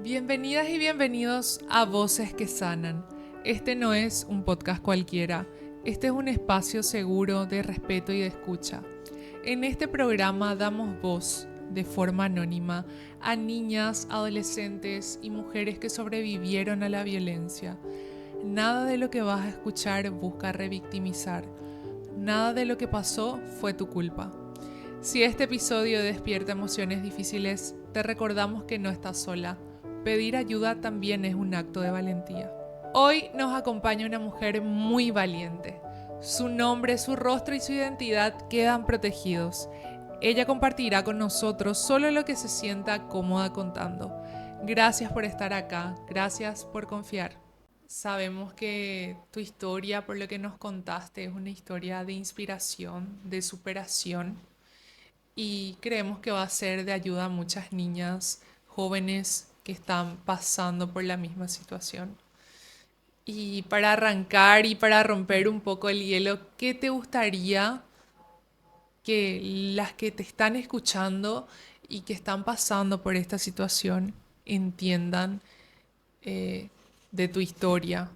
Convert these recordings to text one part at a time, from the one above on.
Bienvenidas y bienvenidos a Voces que Sanan. Este no es un podcast cualquiera, este es un espacio seguro de respeto y de escucha. En este programa damos voz, de forma anónima, a niñas, adolescentes y mujeres que sobrevivieron a la violencia. Nada de lo que vas a escuchar busca revictimizar. Nada de lo que pasó fue tu culpa. Si este episodio despierta emociones difíciles, te recordamos que no estás sola. Pedir ayuda también es un acto de valentía. Hoy nos acompaña una mujer muy valiente. Su nombre, su rostro y su identidad quedan protegidos. Ella compartirá con nosotros solo lo que se sienta cómoda contando. Gracias por estar acá, gracias por confiar. Sabemos que tu historia, por lo que nos contaste, es una historia de inspiración, de superación y creemos que va a ser de ayuda a muchas niñas, jóvenes que están pasando por la misma situación. Y para arrancar y para romper un poco el hielo, ¿qué te gustaría que las que te están escuchando y que están pasando por esta situación entiendan eh, de tu historia?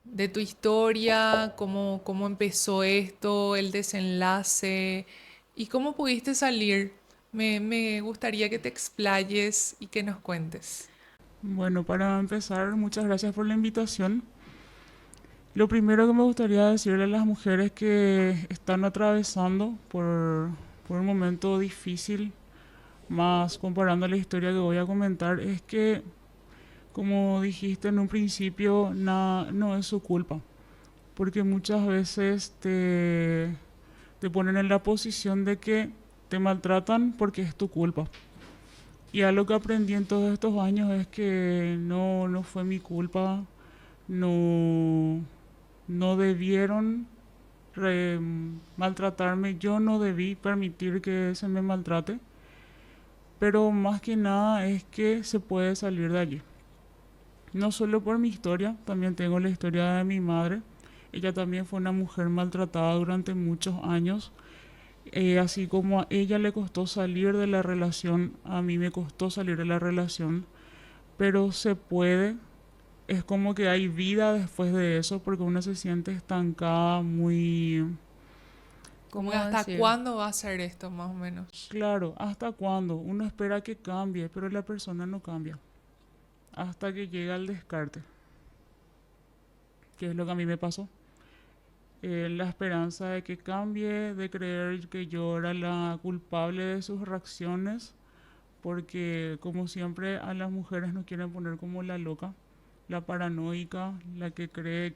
De tu historia, cómo empezó esto, el desenlace y cómo pudiste salir. Me gustaría que te explayes y que nos cuentes. Bueno, para empezar, muchas gracias por la invitación. Lo primero que me gustaría decirle a las mujeres que están atravesando por un momento difícil, más comparando la historia que voy a comentar, es que, como dijiste en un principio, no es su culpa, porque muchas veces te ponen en la posición de que te maltratan porque es tu culpa. Y algo que aprendí en todos estos años es que no fue mi culpa, no, no debieron maltratarme, yo no debí permitir que se me maltrate, pero más que nada es que se puede salir de allí. No solo por mi historia, también tengo la historia de mi madre. Ella también fue una mujer maltratada durante muchos años. Así como a ella le costó salir de la relación, a mí me costó salir de la relación, pero se puede. Es como que hay vida después de eso porque uno se siente estancada muy ¿Cómo ¿Cómo hasta decir? cuándo va a ser esto, más o menos? claro. ¿Hasta cuándo? Uno espera que cambie, pero la persona no cambia. Hasta que llega el descarte, que es lo que a mí me pasó. La esperanza de que cambie, de creer que yo era la culpable de sus reacciones, porque como siempre a las mujeres nos quieren poner como la loca, la paranoica, la que cree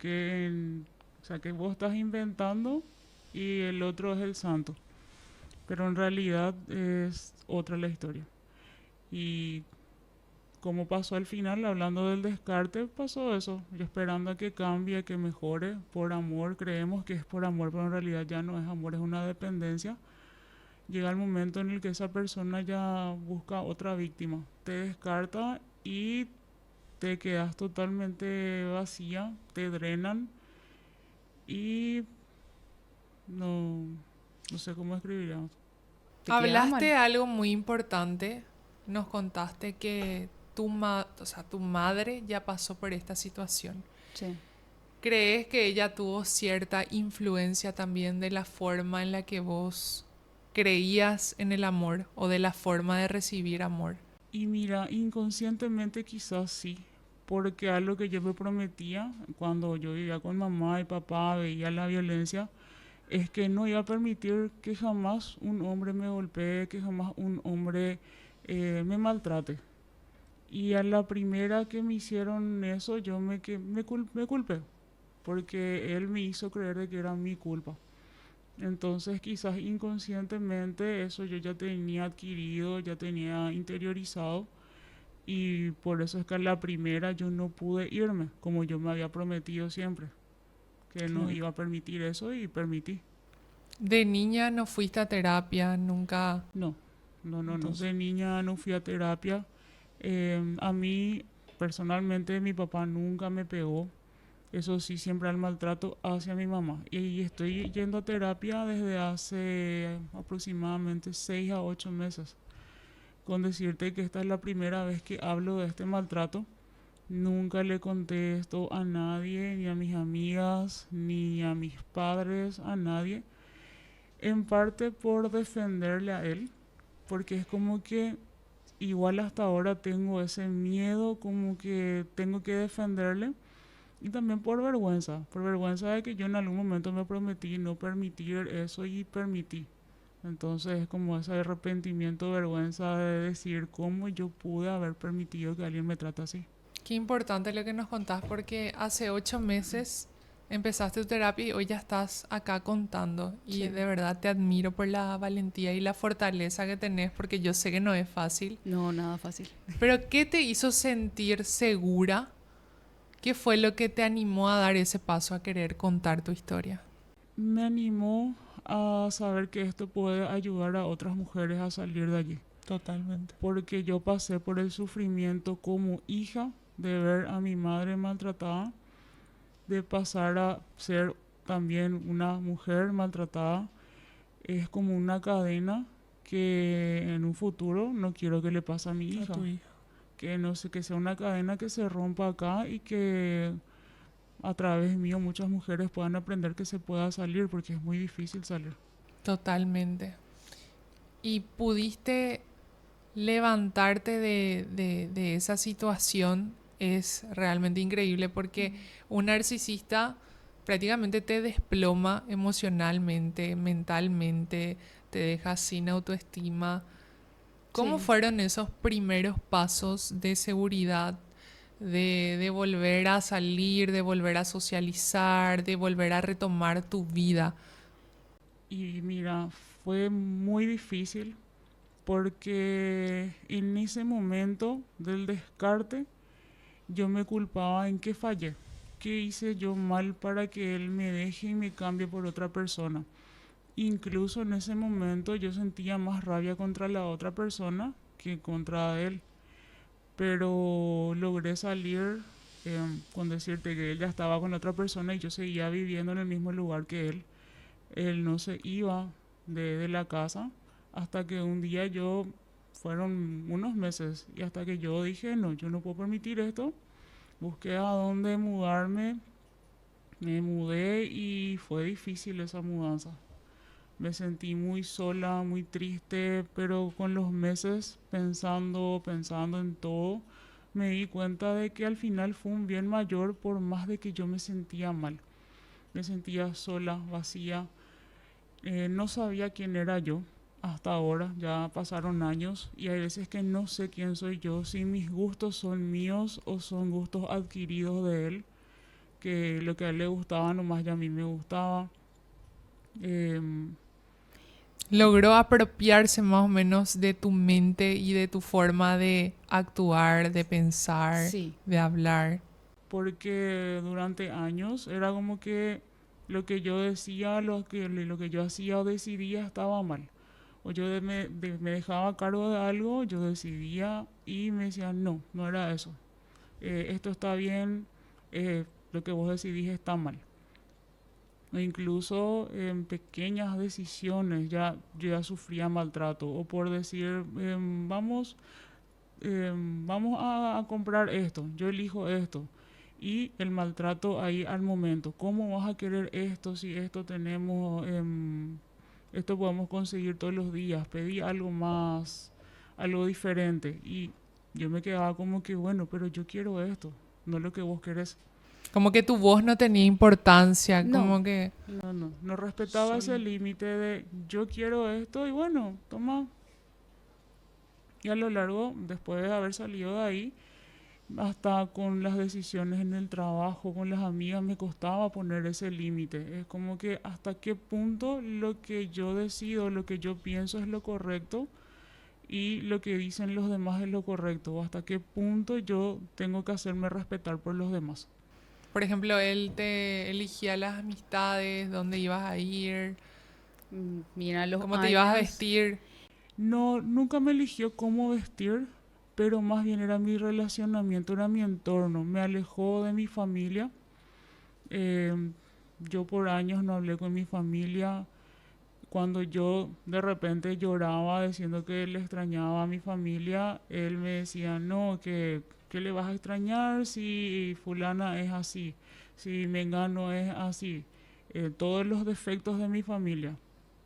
o sea, que vos estás inventando y el otro es el santo. Pero en realidad es otra la historia. Y como pasó al final, hablando del descarte, pasó eso. Yo esperando a que cambie, que mejore, por amor, creemos que es por amor, pero en realidad ya no es amor, es una dependencia. Llega el momento en el que esa persona ya busca otra víctima, te descarta y te quedas totalmente vacía, te drenan y no, no sé cómo escribiríamos. Te queda Hablaste de mal. algo muy importante. Nos contaste que tu madre ya pasó por esta situación. Sí. ¿Crees que ella tuvo cierta influencia también de la forma en la que vos creías en el amor o de la forma de recibir amor? Y mira, inconscientemente quizás sí, porque algo que yo me prometía cuando yo vivía con mamá y papá, veía la violencia, es que no iba a permitir que jamás un hombre me golpee, que jamás un hombre me maltrate. Y a la primera que me hicieron eso, yo me culpé, porque él me hizo creer de que era mi culpa. Entonces quizás inconscientemente eso yo ya tenía adquirido, ya tenía interiorizado y por eso es que a la primera yo no pude irme, como yo me había prometido siempre, que no Claro. iba a permitir eso y permití. De niña no fuiste a terapia, nunca. No, no. Entonces, De niña no fui a terapia. A mí personalmente mi papá nunca me pegó. Eso sí, siempre al maltrato hacia mi mamá. Y estoy yendo a terapia desde hace aproximadamente 6 a 8 meses. con decirte que esta es la primera vez que hablo de este maltrato. Nunca le conté esto a nadie, ni a mis amigas, ni a mis padres, a nadie. En parte por defenderle a él, porque es como que igual hasta ahora tengo ese miedo, como que tengo que defenderle. Y también por vergüenza de que yo en algún momento me prometí no permitir eso y permití. Entonces es como ese arrepentimiento, vergüenza de decir cómo yo pude haber permitido que alguien me trate así. Qué importante lo que nos contás porque hace 8 meses empezaste tu terapia y hoy ya estás acá contando. Y Sí. de verdad te admiro por la valentía y la fortaleza que tenés porque yo sé que no es fácil. No, nada fácil. Pero ¿qué te hizo sentir segura? ¿Qué fue lo que te animó a dar ese paso a querer contar tu historia? Me animó a saber que esto puede ayudar a otras mujeres a salir de allí. Totalmente. Porque yo pasé por el sufrimiento como hija de ver a mi madre maltratada, de pasar a ser también una mujer maltratada. Es como una cadena que en un futuro no quiero que le pase a mi A hija. tu hija. Que no sé, que sea una cadena que se rompa acá y que a través mío muchas mujeres puedan aprender que se pueda salir, porque es muy difícil salir. Totalmente. ¿Y pudiste levantarte de esa situación? Es realmente increíble porque un narcisista prácticamente te desploma emocionalmente, mentalmente, te deja sin autoestima. ¿Cómo Sí. fueron esos primeros pasos de seguridad, de volver a salir, de volver a socializar, de volver a retomar tu vida? Y mira, fue muy difícil porque en ese momento del descarte yo me culpaba en que fallé. ¿Qué hice yo mal para que él me deje y me cambie por otra persona? Incluso en ese momento yo sentía más rabia contra la otra persona que contra él. Pero logré salir con decirte que él ya estaba con otra persona y yo seguía viviendo en el mismo lugar que él. Él no se iba de la casa hasta que un día fueron unos meses, y hasta que yo dije, no, yo no puedo permitir esto. Busqué a dónde mudarme, me mudé y fue difícil esa mudanza. Me sentí muy sola, muy triste, pero con los meses pensando en todo, me di cuenta de que al final fue un bien mayor, por más de que yo me sentía mal. Me sentía sola, vacía. No sabía quién era yo hasta ahora, ya pasaron años y hay veces que no sé quién soy yo, si mis gustos son míos o son gustos adquiridos de él, que lo que a él le gustaba nomás ya a mí me gustaba. Em, Logró apropiarse más o menos de tu mente y de tu forma de actuar, de pensar, Sí. de hablar. Porque durante años era como que lo que yo decía, lo que yo hacía o decidía estaba mal. O me dejaba a cargo de algo, yo decidía y me decían, no, no era eso. Esto está bien, lo que vos decidís está mal. O incluso en pequeñas decisiones yo ya sufría maltrato. O por decir, vamos a comprar esto, yo elijo esto. Y el maltrato ahí al momento. ¿Cómo vas a querer esto si esto tenemos, esto podemos conseguir todos los días? Pedí algo más, algo diferente. Y yo me quedaba como que, bueno, pero yo quiero esto, no lo que vos querés. Como que tu voz no tenía importancia, No. como que No respetaba ese límite de yo quiero esto y bueno, toma. Y a lo largo, después de haber salido de ahí, hasta con las decisiones en el trabajo, con las amigas, me costaba poner ese límite. Es como que hasta qué punto lo que yo decido, lo que yo pienso es lo correcto y lo que dicen los demás es lo correcto. O hasta qué punto yo tengo que hacerme respetar por los demás. por ejemplo, él te elegía las amistades, dónde ibas a ir, Mira, los cómo te ibas a años. vestir. No, nunca me eligió cómo vestir, pero más bien era mi relacionamiento, era mi entorno. Me alejó de mi familia. Eh, yo por años no hablé con mi familia. cuando yo de repente lloraba diciendo que le extrañaba a mi familia, él me decía, no, que le vas a extrañar si fulana es así, si Mengano es así, todos los defectos de mi familia,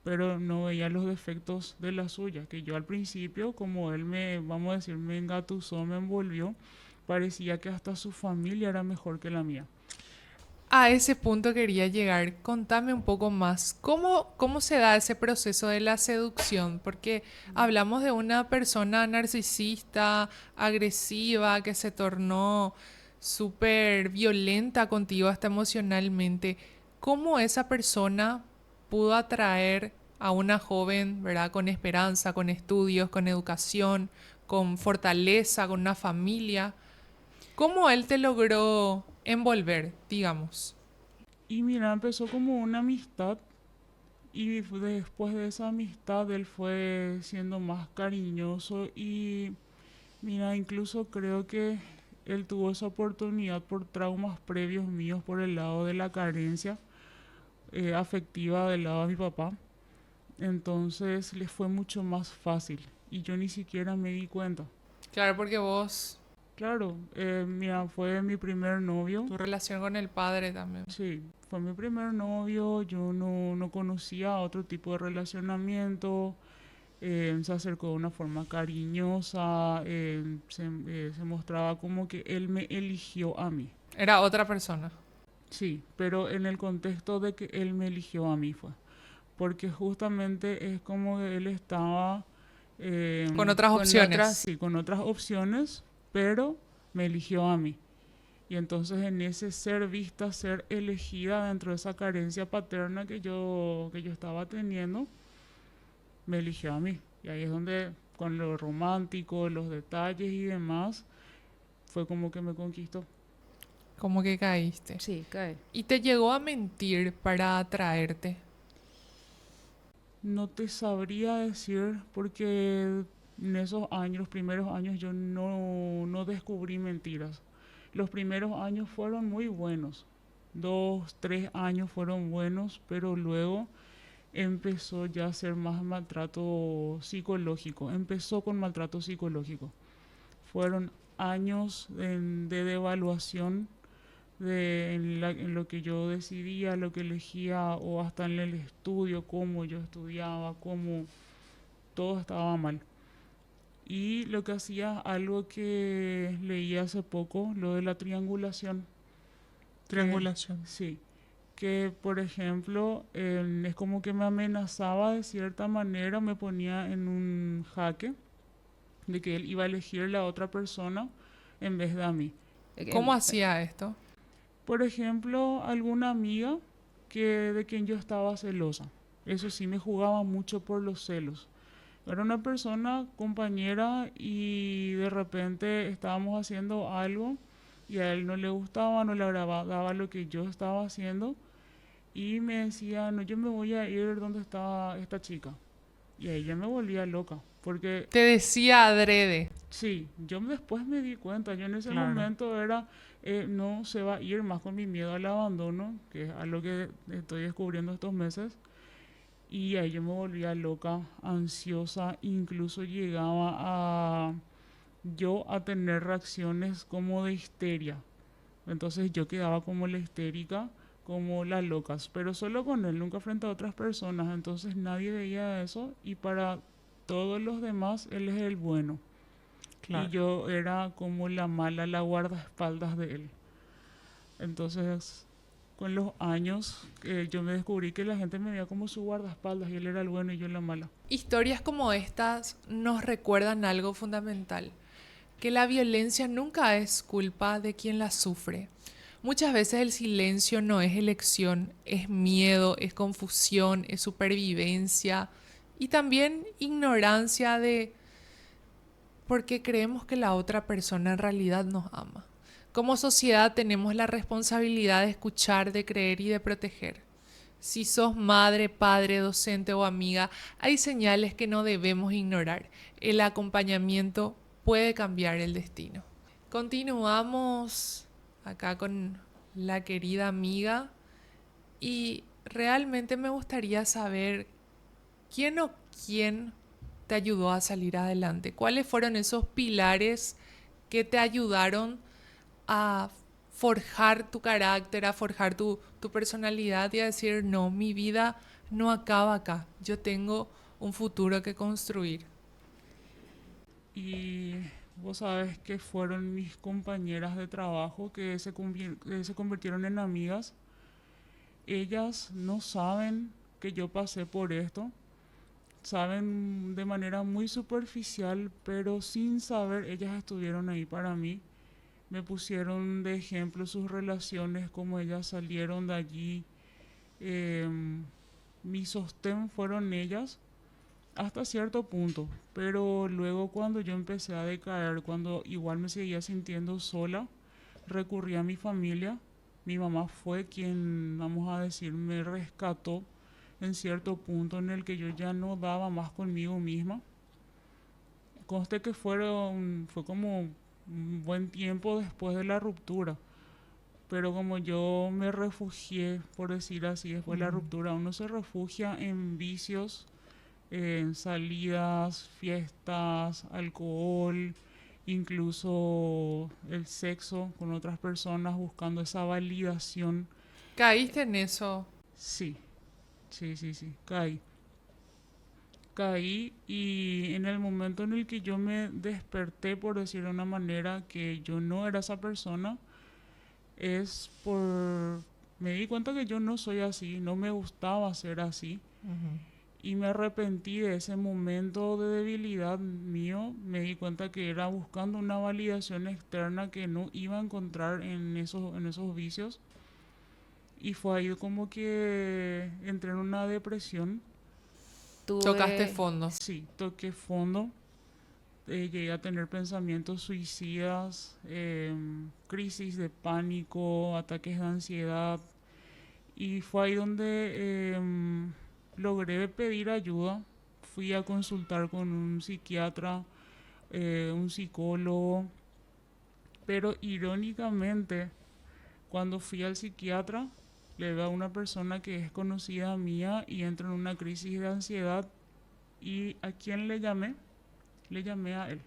pero no veía los defectos de la suya, que yo al principio, como él me, vamos a decir, me engatusó, me envolvió, parecía que hasta su familia era mejor que la mía. A ese punto quería llegar. Contame un poco más. ¿Cómo se da ese proceso de la seducción? Porque hablamos de una persona narcisista, agresiva, que se tornó súper violenta contigo hasta emocionalmente. ¿Cómo esa persona pudo atraer a una joven, ¿verdad? Con esperanza, con estudios, con educación, con fortaleza, con una familia? ¿Cómo él te logró envolver, digamos? Y mira, empezó como una amistad y después de esa amistad él fue siendo más cariñoso y mira, incluso creo que él tuvo esa oportunidad por traumas previos míos por el lado de la carencia afectiva del lado de mi papá. Entonces le fue mucho más fácil y yo ni siquiera me di cuenta. Claro, porque vos, Claro, mira, fue mi primer novio. tu relación con el padre también. Sí, fue mi primer novio, yo no conocía otro tipo de relacionamiento, se acercó de una forma cariñosa, se mostraba como que él me eligió a mí. Era otra persona. Sí, pero en el contexto de que él me eligió a mí fue, porque justamente es como que él estaba Con otras con opciones. sí, con otras opciones, pero me eligió a mí. Y entonces en ese ser vista, ser elegida dentro de esa carencia paterna que yo estaba teniendo, me eligió a mí. Y ahí es donde con lo romántico, los detalles y demás, fue como que me conquistó. Como que caíste. Sí, cae. Y te llegó a mentir para atraerte. No te sabría decir porque en esos años, los primeros años, yo no descubrí mentiras. Los primeros años fueron muy buenos. 2, 3 años fueron buenos, pero luego empezó ya a ser más maltrato psicológico. Empezó con maltrato psicológico. Fueron años de devaluación en lo que yo decidía, lo que elegía o hasta en el estudio, cómo yo estudiaba, cómo todo estaba mal. Y lo que hacía, algo que leí hace poco, lo de la triangulación. Triangulación. Sí, que por ejemplo es como que me amenazaba de cierta manera, me ponía en un jaque de que él iba a elegir la otra persona en vez de a mí. ¿Cómo hacía esto? Por ejemplo, alguna amiga de quien yo estaba celosa. Eso sí, me jugaba mucho por los celos. Era una persona compañera y de repente estábamos haciendo algo y a él no le gustaba, no le agradaba lo que yo estaba haciendo y me decía, no, yo me voy a ir donde está esta chica. Y ella me volvía loca, porque Te decía adrede. sí, yo después me di cuenta, yo en ese Claro. momento era, no se va a ir más con mi miedo al abandono, que es algo que estoy descubriendo estos meses, y ahí yo me volvía loca, ansiosa, incluso llegaba a tener reacciones como de histeria. Entonces yo quedaba como la histérica, como las locas, pero solo con él, nunca frente a otras personas, entonces nadie veía eso y para todos los demás él es el bueno. Claro. Y yo era como la mala, la guardaespaldas de él. Entonces, con los años, yo me descubrí que la gente me veía como su guardaespaldas y él era el bueno y yo la mala. Historias como estas nos recuerdan algo fundamental, que la violencia nunca es culpa de quien la sufre. Muchas veces el silencio no es elección, es miedo, es confusión, es supervivencia y también ignorancia de por qué creemos que la otra persona en realidad nos ama. Como sociedad tenemos la responsabilidad de escuchar, de creer y de proteger. Si sos madre, padre, docente o amiga, hay señales que no debemos ignorar. El acompañamiento puede cambiar el destino. Continuamos acá con la querida amiga y realmente me gustaría saber ¿quién o quién te ayudó a salir adelante? ¿Cuáles fueron esos pilares que te ayudaron a forjar tu carácter, a forjar tu personalidad y a decir, no, mi vida no acaba acá, yo tengo un futuro que construir? Y vos sabes que fueron mis compañeras de trabajo que que se convirtieron en amigas. Ellas no saben que yo pasé por esto, saben de manera muy superficial, pero sin saber, ellas estuvieron ahí para mí. Me pusieron de ejemplo sus relaciones, cómo ellas salieron de allí. Mi sostén fueron ellas hasta cierto punto, pero luego cuando yo empecé a decaer, cuando igual me seguía sintiendo sola, recurrí a mi familia. Mi mamá fue quien, vamos a decir, me rescató en cierto punto en el que yo ya no daba más conmigo misma. Conste que fue como un buen tiempo después de la ruptura, pero como yo me refugié, por decir así, después de la ruptura, uno se refugia en vicios, en salidas, fiestas, alcohol, incluso el sexo con otras personas, buscando esa validación. ¿Caíste en eso? Sí, sí, caí y en el momento en el que yo me desperté, por decir de una manera, que yo no era esa persona, es por... Me di cuenta que yo no soy así, no me gustaba ser así. Y me arrepentí de ese momento de debilidad mío. Me di cuenta que era buscando una validación externa que no iba a encontrar en esos vicios. Y fue ahí como que entré en una depresión. Tocaste fondo. Sí, toqué fondo. Llegué a tener pensamientos suicidas, crisis de pánico, ataques de ansiedad. Y fue ahí donde logré pedir ayuda. Fui a consultar con un psiquiatra, un psicólogo. Pero irónicamente, cuando fui al psiquiatra, le veo a una persona que es conocida mía y entro en una crisis de ansiedad. ¿Y a quién le llamé? Le llamé a él,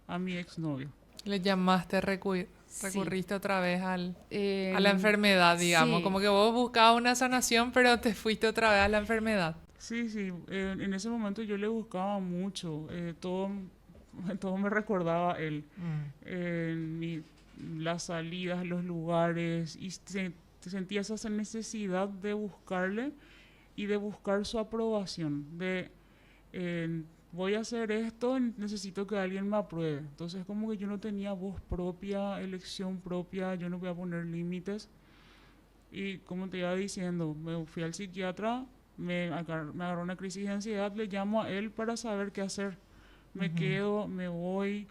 a mi exnovio. Le llamaste, Sí. recurriste otra vez a la En- enfermedad, digamos. sí. Como que vos buscabas una sanación, pero te fuiste otra vez a la enfermedad. Sí, en ese momento yo le buscaba mucho, todo me recordaba a él, las salidas, los lugares, y sentía esa necesidad de buscarle y de buscar su aprobación, voy a hacer esto, necesito que alguien me apruebe. Entonces como que yo no tenía voz propia, elección propia, yo no voy a poner límites. Y como te iba diciendo, me fui al psiquiatra, me agarró una crisis de ansiedad, le llamo a él para saber qué hacer. Me quedo, me voy.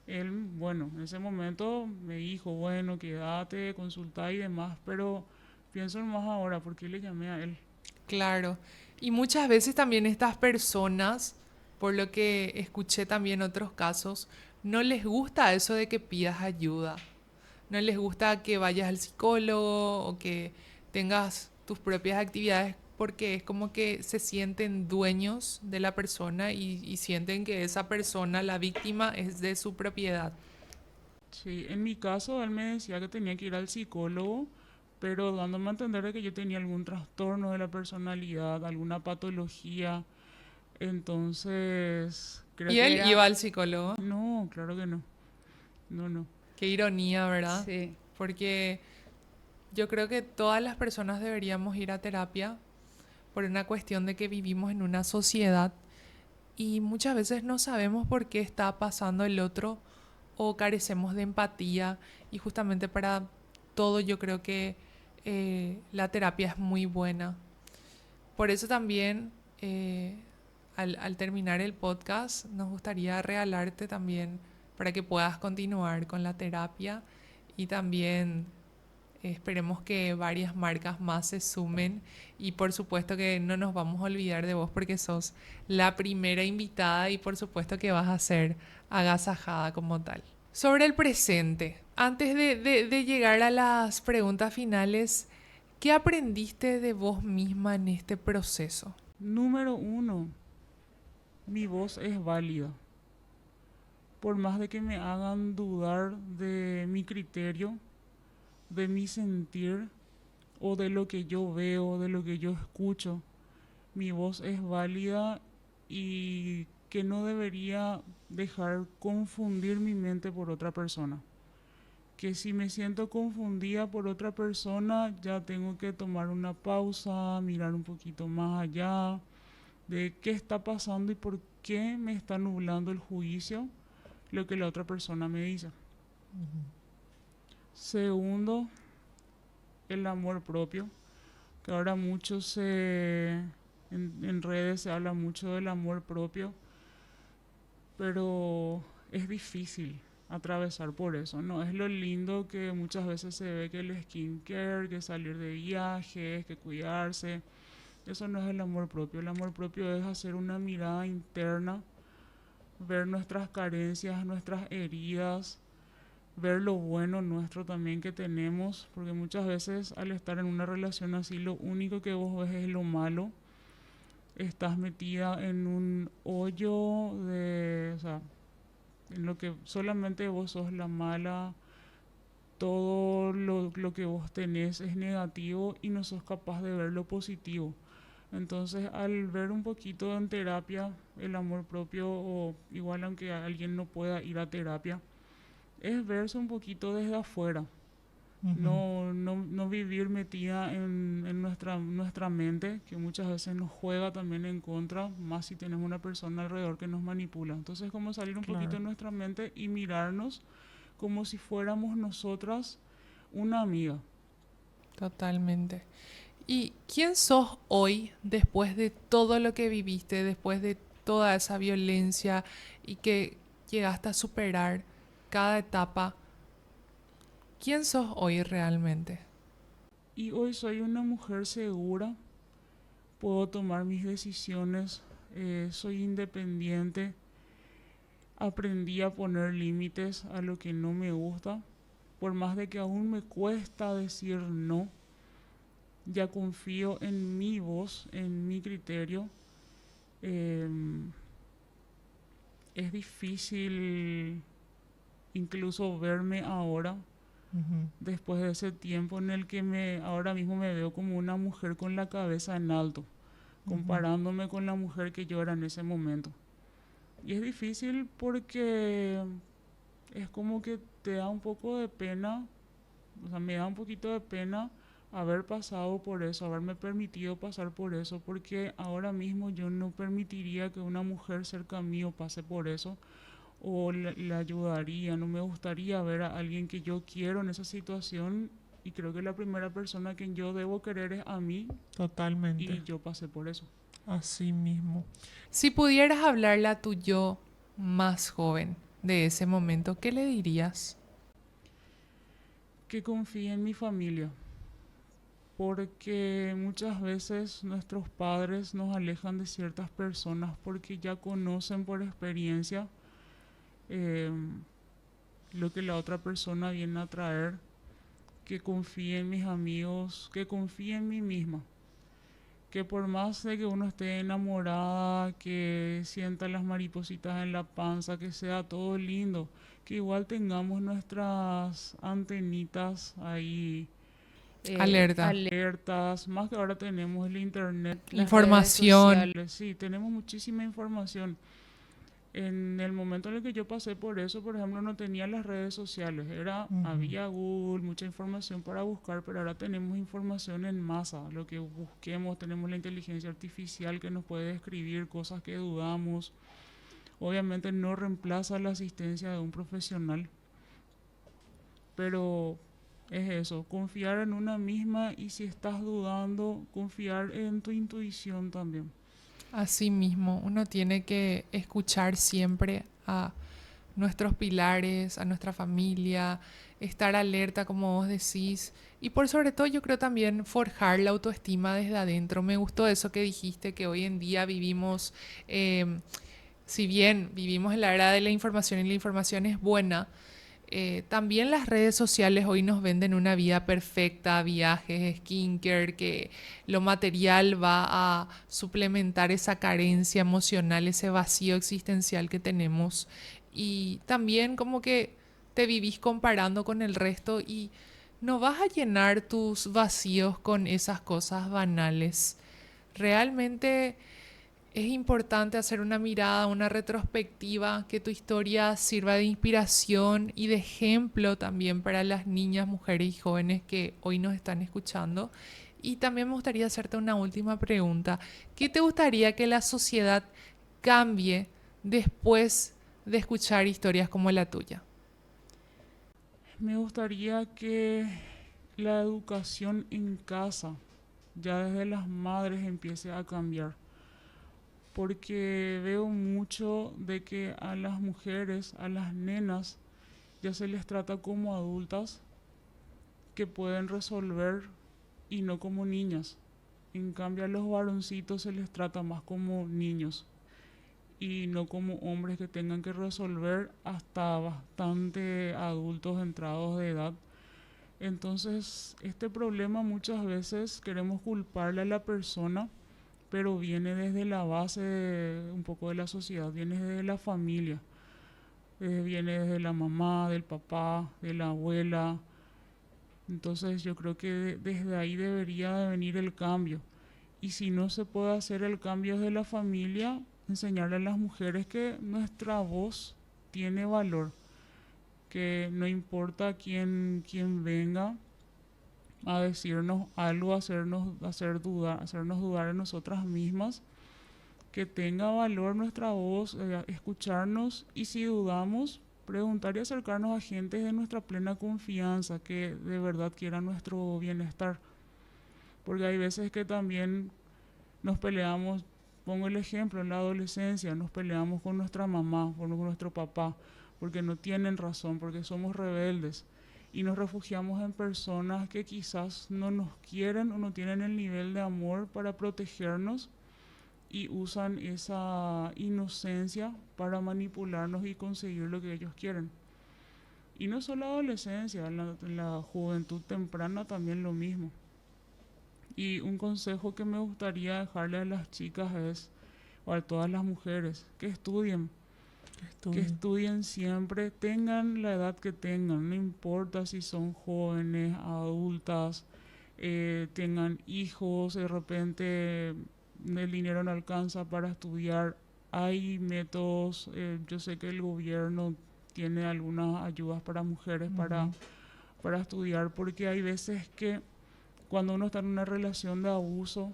Él, bueno, en ese momento me dijo, bueno, quédate, consulta y demás, pero pienso más ahora, ¿por qué le llamé a él? Claro. Y muchas veces también estas personas, por lo que escuché también en otros casos, no les gusta eso de que pidas ayuda. No les gusta que vayas al psicólogo o que tengas tus propias actividades porque es como que se sienten dueños de la persona y sienten que esa persona, la víctima, es de su propiedad. Sí, en mi caso él me decía que tenía que ir al psicólogo, pero dándome a entender de que yo tenía algún trastorno de la personalidad, alguna patología. Entonces, creo Y que él era... iba al psicólogo. No, claro que no. No. Qué ironía, ¿verdad? Sí. Porque yo creo que todas las personas deberíamos ir a terapia por una cuestión de que vivimos en una sociedad y muchas veces no sabemos por qué está pasando el otro o carecemos de empatía y justamente para todo yo creo que la terapia es muy buena. Por eso también al terminar el podcast nos gustaría regalarte también para que puedas continuar con la terapia y también esperemos que varias marcas más se sumen y por supuesto que no nos vamos a olvidar de vos porque sos la primera invitada y por supuesto que vas a ser agasajada como tal. Sobre el presente, antes de llegar a las preguntas finales, ¿qué aprendiste de vos misma en este proceso? Número uno, mi voz es válida. Por más de que me hagan dudar de mi criterio, de mi sentir o de lo que yo veo, de lo que yo escucho, mi voz es válida y que no debería dejar confundir mi mente por otra persona. Que si me siento confundida por otra persona, ya tengo que tomar una pausa, mirar un poquito más allá de qué está pasando y por qué me está nublando el juicio lo que la otra persona me dice. Segundo, el amor propio, que ahora en redes se habla mucho del amor propio, pero es difícil atravesar por eso, ¿no? Es lo lindo que muchas veces se ve que el skincare, que salir de viajes, que cuidarse, eso no es el amor propio. El amor propio es hacer una mirada interna, ver nuestras carencias, nuestras heridas, ver lo bueno nuestro también que tenemos, porque muchas veces al estar en una relación así, lo único que vos ves es lo malo. Estás metida en un hoyo o sea, en lo que solamente vos sos la mala, todo lo que vos tenés es negativo y no sos capaz de ver lo positivo. Entonces, al ver un poquito en terapia el amor propio, o igual aunque alguien no pueda ir a terapia, es verse un poquito desde afuera. No vivir metida en nuestra mente, que muchas veces nos juega también en contra, más si tenemos una persona alrededor que nos manipula. Entonces, como salir un poquito de nuestra mente y mirarnos como si fuéramos nosotras una amiga. Totalmente. ¿Y quién sos hoy después de todo lo que viviste, después de toda esa violencia y que llegaste a superar cada etapa? ¿Quién sos hoy realmente? Y hoy soy una mujer segura, puedo tomar mis decisiones, soy independiente, aprendí a poner límites a lo que no me gusta, por más de que aún me cuesta decir no, ya confío en mi voz, en mi criterio. Es difícil incluso verme ahora, después de ese tiempo en el que ahora mismo me veo como una mujer con la cabeza en alto, comparándome con la mujer que yo era en ese momento. Y es difícil porque es como que te da un poco de pena, o sea, me da un poquito de pena haber pasado por eso, haberme permitido pasar por eso, porque ahora mismo yo no permitiría que una mujer cerca mío pase por eso, o le ayudaría, no me gustaría ver a alguien que yo quiero en esa situación, y creo que la primera persona que yo debo querer es a mí, Totalmente. y yo pasé por eso. Así mismo. Si pudieras hablarle a tu yo más joven de ese momento, ¿qué le dirías? Que confíe en mi familia, porque muchas veces nuestros padres nos alejan de ciertas personas porque ya conocen por experiencia lo que la otra persona viene a traer, que confíe en mis amigos, que confíe en mí misma, que por más de que uno esté enamorada, que sienta las maripositas en la panza, que sea todo lindo, que igual tengamos nuestras antenitas ahí Alerta. alertas, más que ahora tenemos el internet, Las Información. redes sociales. sí, tenemos muchísima información. En el momento en el que yo pasé por eso, por ejemplo, no tenía las redes sociales. Había Google, mucha información para buscar, pero ahora tenemos información en masa. Lo que busquemos, tenemos la inteligencia artificial que nos puede describir cosas que dudamos. Obviamente no reemplaza la asistencia de un profesional, pero es eso, confiar en una misma, y si estás dudando, confiar en tu intuición también. Así mismo, uno tiene que escuchar siempre a nuestros pilares, a nuestra familia, estar alerta, como vos decís, y por sobre todo yo creo también forjar la autoestima desde adentro. Me gustó eso que dijiste, que hoy en día vivimos, si bien vivimos en la era de la información y la información es buena, También las redes sociales hoy nos venden una vida perfecta, viajes, skincare, que lo material va a suplementar esa carencia emocional, ese vacío existencial que tenemos. Y también como que te vivís comparando con el resto y no vas a llenar tus vacíos con esas cosas banales. Realmente es importante hacer una mirada, una retrospectiva, que tu historia sirva de inspiración y de ejemplo también para las niñas, mujeres y jóvenes que hoy nos están escuchando. Y también me gustaría hacerte una última pregunta. ¿Qué te gustaría que la sociedad cambie después de escuchar historias como la tuya? Me gustaría que la educación en casa, ya desde las madres, empiece a cambiar. Porque veo mucho de que a las mujeres, a las nenas, ya se les trata como adultas que pueden resolver y no como niñas. En cambio a los varoncitos se les trata más como niños y no como hombres que tengan que resolver hasta bastante adultos entrados de edad. Entonces, este problema muchas veces queremos culparle a la persona, pero viene desde la base un poco de la sociedad, viene desde la familia, viene desde la mamá, del papá, de la abuela. Entonces yo creo que desde ahí debería de venir el cambio. Y si no se puede hacer el cambio desde la familia, enseñarle a las mujeres que nuestra voz tiene valor, que no importa quién venga a decirnos algo, hacernos dudar en nosotras mismas, que tenga valor nuestra voz, escucharnos, y si dudamos, preguntar y acercarnos a gente de nuestra plena confianza, que de verdad quieran nuestro bienestar. Porque hay veces que también nos peleamos, pongo el ejemplo, en la adolescencia, nos peleamos con nuestra mamá, con nuestro papá, porque no tienen razón, porque somos rebeldes. Y nos refugiamos en personas que quizás no nos quieren o no tienen el nivel de amor para protegernos, y usan esa inocencia para manipularnos y conseguir lo que ellos quieren. Y no solo adolescencia, en la juventud temprana también lo mismo. Y un consejo que me gustaría dejarle a las chicas es, o a todas las mujeres, que estudien. Que estudien siempre, tengan la edad que tengan, no importa si son jóvenes, adultas, tengan hijos, de repente el dinero no alcanza para estudiar. Hay métodos, yo sé que el gobierno tiene algunas ayudas para mujeres para estudiar, porque hay veces que cuando uno está en una relación de abuso,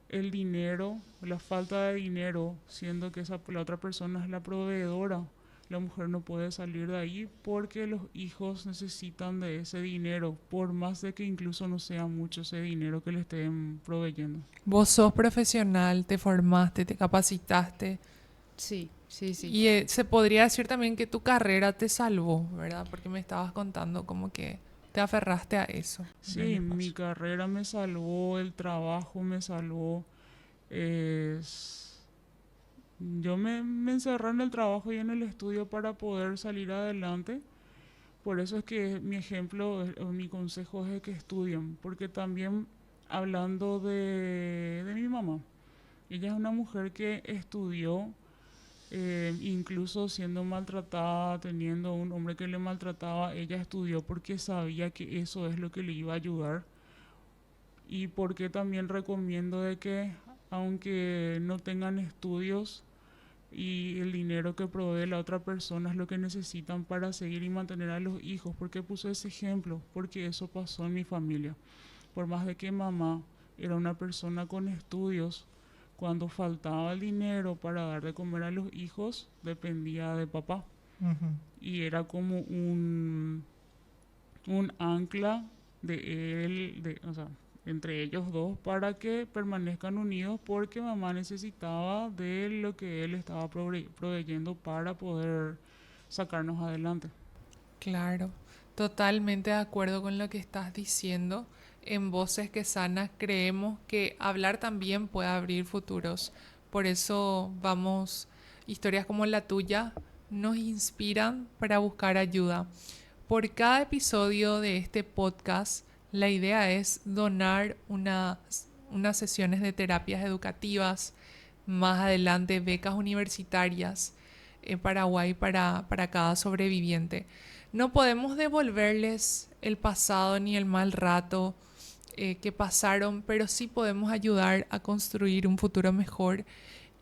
el dinero, la falta de dinero, siendo que la otra persona es la proveedora, la mujer no puede salir de ahí porque los hijos necesitan de ese dinero, por más de que incluso no sea mucho ese dinero que le estén proveyendo. Vos sos profesional, te formaste, te capacitaste. Sí. Y se podría decir también que tu carrera te salvó, ¿verdad? Porque me estabas contando como que te aferraste a eso. Sí, mi carrera me salvó, el trabajo me salvó. Yo me encerré en el trabajo y en el estudio para poder salir adelante. Por eso es que mi ejemplo, o mi consejo es que estudien. Porque también, hablando de mi mamá, ella es una mujer que estudió, incluso siendo maltratada, teniendo un hombre que le maltrataba, ella estudió porque sabía que eso es lo que le iba a ayudar. Y porque también recomiendo de que, aunque no tengan estudios y el dinero que provee la otra persona es lo que necesitan para seguir y mantener a los hijos, porque puse ese ejemplo, porque eso pasó en mi familia. Por más de que mamá era una persona con estudios, cuando faltaba el dinero para dar de comer a los hijos, dependía de papá. Y era como un ancla de él, o sea, entre ellos dos, para que permanezcan unidos, porque mamá necesitaba de lo que él estaba proveyendo para poder sacarnos adelante. Claro, totalmente de acuerdo con lo que estás diciendo. En Voces que Sanas creemos que hablar también puede abrir futuros. Por eso historias como la tuya nos inspiran para buscar ayuda. Por cada episodio de este podcast, la idea es donar unas sesiones de terapias educativas, más adelante becas universitarias en Paraguay para cada sobreviviente. No podemos devolverles el pasado ni el mal rato que pasaron, pero sí podemos ayudar a construir un futuro mejor.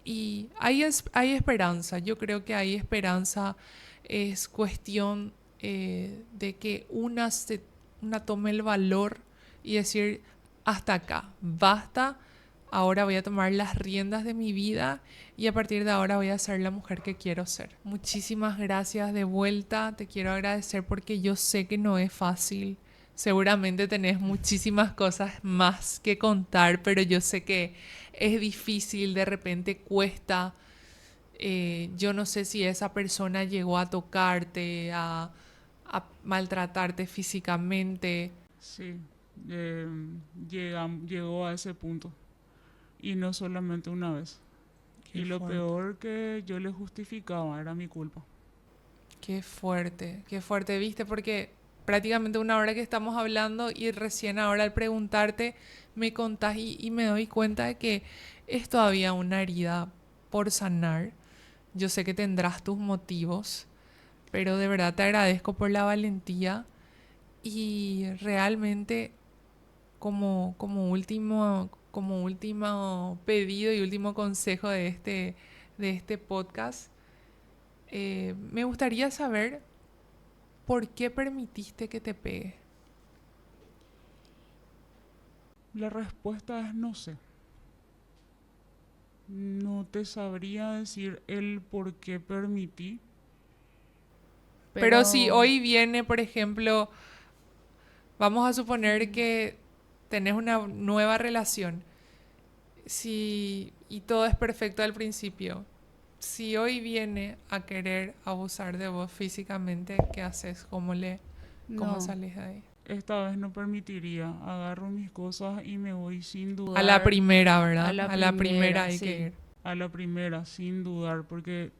Y hay esperanza, yo creo que hay esperanza, es cuestión de que una tome el valor y decir, hasta acá, basta, ahora voy a tomar las riendas de mi vida y a partir de ahora voy a ser la mujer que quiero ser. Muchísimas gracias de vuelta, te quiero agradecer porque yo sé que no es fácil. Seguramente tenés muchísimas cosas más que contar, pero yo sé que es difícil, de repente cuesta. Yo no sé si esa persona llegó a tocarte, a maltratarte físicamente. Sí, llegó a ese punto. Y no solamente una vez. Qué Y lo fuerte. peor que yo le justificaba era mi culpa. Qué fuerte, ¿viste? Porque prácticamente una hora que estamos hablando y recién ahora al preguntarte me contás y me doy cuenta de que es todavía una herida por sanar. Yo sé que tendrás tus motivos, pero de verdad te agradezco por la valentía y realmente como último pedido y último consejo de este podcast, me gustaría saber por qué permitiste que te pegue. La respuesta es no sé. No te sabría decir el por qué permití. Pero si hoy viene, por ejemplo, vamos a suponer que tenés una nueva relación, y todo es perfecto al principio. Si hoy viene a querer abusar de vos físicamente, ¿qué haces? ¿Cómo No, sales de ahí? Esta vez no permitiría. Agarro mis cosas y me voy sin dudar. A la primera, ¿verdad? A la A la primera primera, hay sí. que ir. A la primera, sin dudar, porque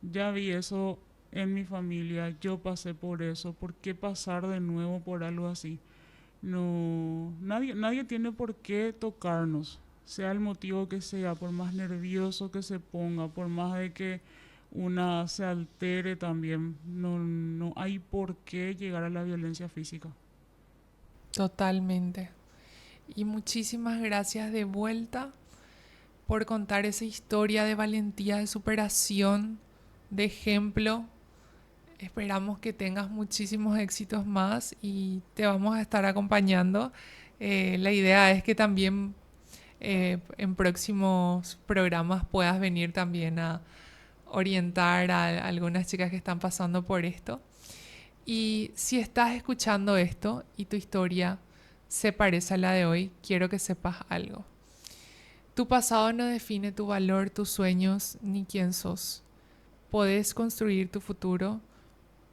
ya vi eso en mi familia, yo pasé por eso. ¿Por qué pasar de nuevo por algo así? No, nadie tiene por qué tocarnos, sea el motivo que sea, por más nervioso que se ponga, por más de que una se altere también, no hay por qué llegar a la violencia física. Totalmente. Y muchísimas gracias de vuelta por contar esa historia de valentía, de superación, de ejemplo. Esperamos que tengas muchísimos éxitos más y te vamos a estar acompañando. La idea es que también en próximos programas puedas venir también a orientar a algunas chicas que están pasando por esto. Y si estás escuchando esto y tu historia se parece a la de hoy, quiero que sepas algo. Tu pasado no define tu valor, tus sueños ni quién sos. Podés construir tu futuro,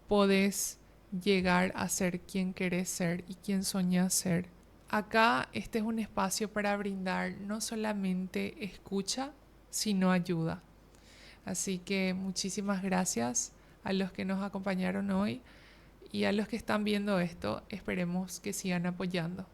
podés llegar a ser quien querés ser y quien soñás ser. Acá este es un espacio para brindar no solamente escucha, sino ayuda. Así que muchísimas gracias a los que nos acompañaron hoy y a los que están viendo esto, esperemos que sigan apoyando.